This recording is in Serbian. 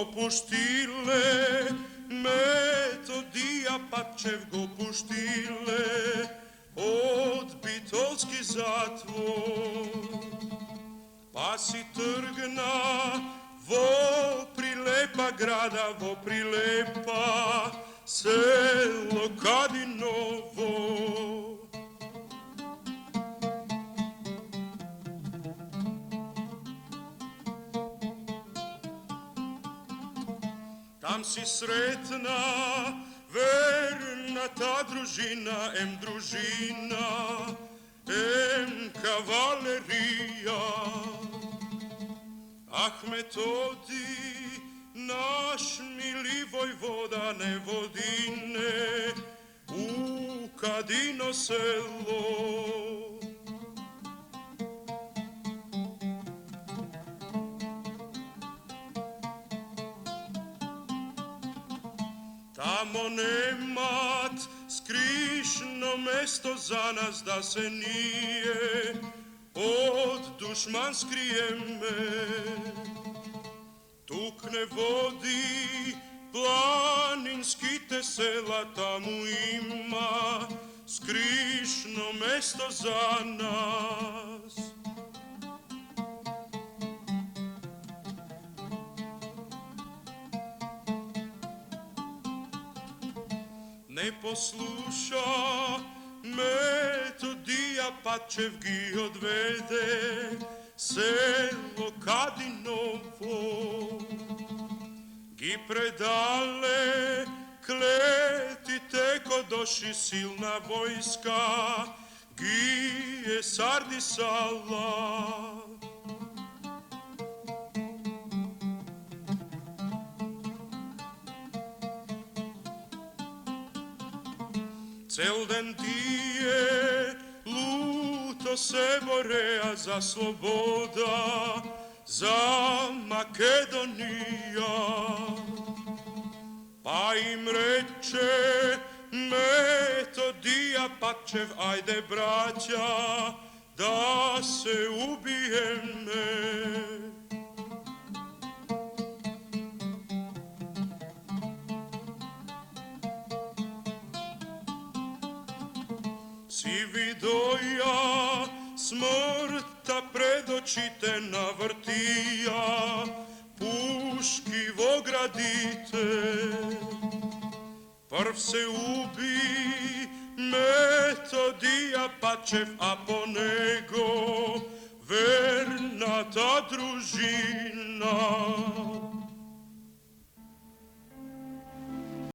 puštile, Metodija Pačev go puštile, od Bitolski zatvor. Pa si trgna, vo prilepa grada, vo prilepa selo Kadinovo. Tam si sretna, verna ta družina, družina, kavalerija. Ah, Metodi, naš mili vojvoda ne vodine, u Kadino selo. Tamo nemat skrišno mesto za nas da se nije od dušman skrijeme. Tukne vodi planinski te sela, tamo ima skrišno mesto za nas. Ne posluša Metodija Pačev gi odvede selo Kadinovo. Gi predale kleti teko doši silna vojska, gi je sardisala. Cel den tije luto se borea za sloboda, za Makedonija. Pa im reče Metodija Pačev, ajde braća, da se ubijeme. Si vidoja smrta pred oči te navrtija, puški vogradite. Prv se ubi Metodija Pačev, a po nego verna ta družina.